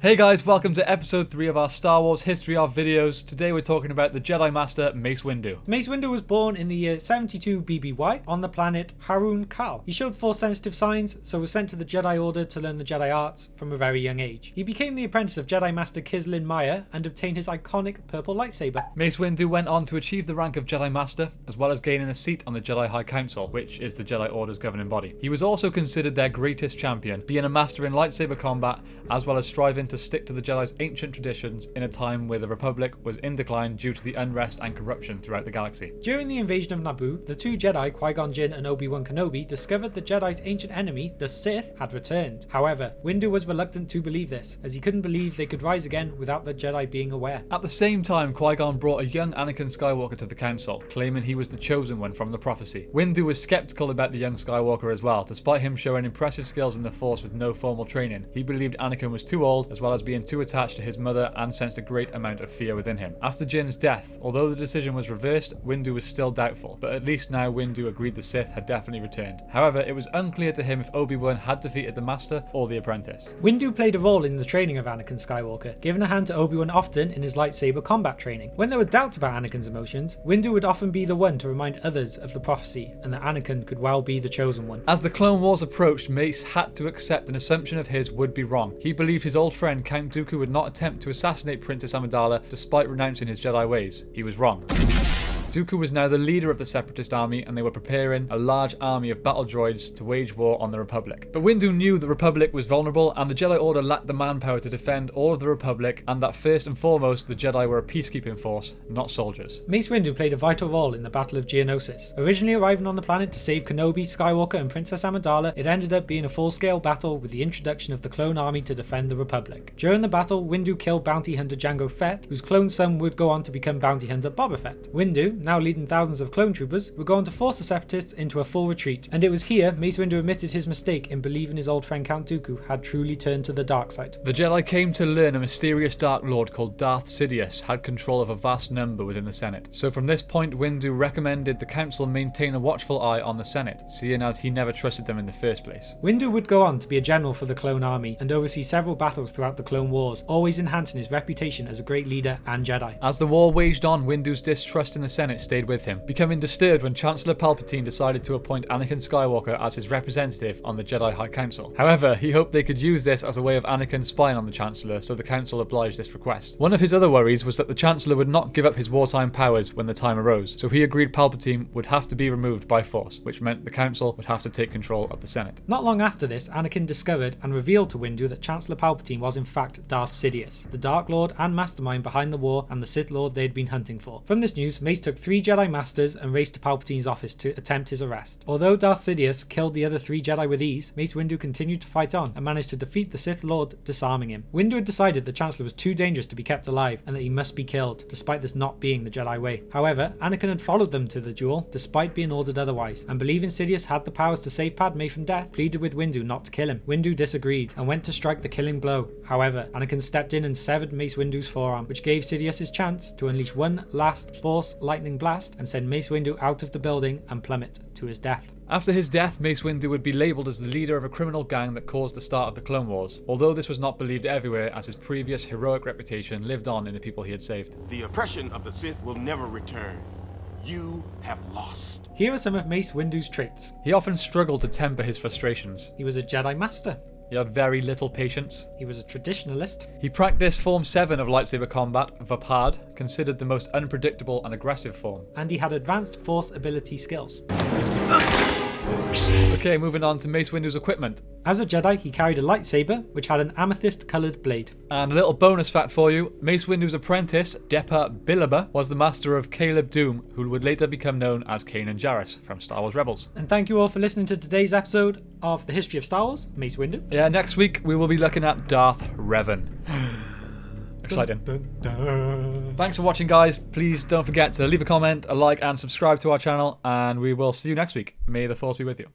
Hey guys, welcome to episode 3 of our Star Wars History of videos. Today we're talking about the Jedi Master Mace Windu. Mace Windu was born in the year 72 BBY on the planet Harun Kal. He showed Force-sensitive signs, so was sent to the Jedi Order to learn the Jedi arts from a very young age. He became the apprentice of Jedi Master Kislin Maya and obtained his iconic purple lightsaber. Mace Windu went on to achieve the rank of Jedi Master, as well as gaining a seat on the Jedi High Council, which is the Jedi Order's governing body. He was also considered their greatest champion, being a master in lightsaber combat, as well as striving to stick to the Jedi's ancient traditions in a time where the Republic was in decline due to the unrest and corruption throughout the galaxy. During the invasion of Naboo, the two Jedi, Qui-Gon Jinn and Obi-Wan Kenobi, discovered the Jedi's ancient enemy, the Sith, had returned. However, Windu was reluctant to believe this, as he couldn't believe they could rise again without the Jedi being aware. At the same time, Qui-Gon brought a young Anakin Skywalker to the Council, claiming he was the chosen one from the prophecy. Windu was skeptical about the young Skywalker as well, despite him showing impressive skills in the Force with no formal training. He believed Anakin was too old, as well as being too attached to his mother, and sensed a great amount of fear within him. After Jinn's death, although the decision was reversed, Windu was still doubtful, but at least now Windu agreed the Sith had definitely returned. However, it was unclear to him if Obi-Wan had defeated the Master or the Apprentice. Windu played a role in the training of Anakin Skywalker, giving a hand to Obi-Wan often in his lightsaber combat training. When there were doubts about Anakin's emotions, Windu would often be the one to remind others of the prophecy, and that Anakin could well be the chosen one. As the Clone Wars approached, Mace had to accept an assumption of his would be wrong. He believed his old friend Count Dooku would not attempt to assassinate Princess Amidala despite renouncing his Jedi ways. He was wrong. Dooku was now the leader of the Separatist army, and they were preparing a large army of battle droids to wage war on the Republic. But Windu knew the Republic was vulnerable, and the Jedi Order lacked the manpower to defend all of the Republic, and that first and foremost, the Jedi were a peacekeeping force, not soldiers. Mace Windu played a vital role in the Battle of Geonosis. Originally arriving on the planet to save Kenobi, Skywalker and Princess Amidala, it ended up being a full-scale battle with the introduction of the clone army to defend the Republic. During the battle, Windu killed bounty hunter Jango Fett, whose clone son would go on to become bounty hunter Boba Fett. Windu, now leading thousands of clone troopers, would go on to force the Separatists into a full retreat, and it was here Mace Windu admitted his mistake in believing his old friend Count Dooku had truly turned to the dark side. The Jedi came to learn a mysterious Dark Lord called Darth Sidious had control of a vast number within the Senate. So from this point, Windu recommended the Council maintain a watchful eye on the Senate, seeing as he never trusted them in the first place. Windu would go on to be a general for the clone army and oversee several battles throughout the Clone Wars, always enhancing his reputation as a great leader and Jedi. As the war waged on, Windu's distrust in the Senate stayed with him, becoming disturbed when Chancellor Palpatine decided to appoint Anakin Skywalker as his representative on the Jedi High Council. However, he hoped they could use this as a way of Anakin spying on the Chancellor, so the Council obliged this request. One of his other worries was that the Chancellor would not give up his wartime powers when the time arose, so he agreed Palpatine would have to be removed by force, which meant the Council would have to take control of the Senate. Not long after this, Anakin discovered and revealed to Windu that Chancellor Palpatine was in fact Darth Sidious, the Dark Lord and mastermind behind the war and the Sith Lord they had been hunting for. From this news, Mace took 3 Jedi Masters and raced to Palpatine's office to attempt his arrest. Although Darth Sidious killed the other 3 Jedi with ease, Mace Windu continued to fight on and managed to defeat the Sith Lord, disarming him. Windu had decided the Chancellor was too dangerous to be kept alive and that he must be killed, despite this not being the Jedi way. However, Anakin had followed them to the duel, despite being ordered otherwise, and believing Sidious had the powers to save Padme from death, pleaded with Windu not to kill him. Windu disagreed and went to strike the killing blow. However, Anakin stepped in and severed Mace Windu's forearm, which gave Sidious his chance to unleash one last Force lightning blast and send Mace Windu out of the building and plummet to his death. After his death, Mace Windu would be labelled as the leader of a criminal gang that caused the start of the Clone Wars, although this was not believed everywhere as his previous heroic reputation lived on in the people he had saved. The oppression of the Sith will never return. You have lost. Here are some of Mace Windu's traits. He often struggled to temper his frustrations. He was a Jedi Master. He had very little patience. He was a traditionalist. He practiced Form 7 of lightsaber combat, Vapad, considered the most unpredictable and aggressive form. And he had advanced Force ability skills. Okay, moving on to Mace Windu's equipment. As a Jedi, he carried a lightsaber, which had an amethyst-coloured blade. And a little bonus fact for you, Mace Windu's apprentice, Depa Billaba, was the master of Caleb Doom, who would later become known as Kanan Jarrus from Star Wars Rebels. And thank you all for listening to today's episode of The History of Star Wars, Mace Windu. Yeah, next week we will be looking at Darth Revan. Exciting. Dun, dun, dun. Thanks for watching, guys. Please don't forget to leave a comment, a like, and subscribe to our channel, and we will see you next week. May the Force be with you.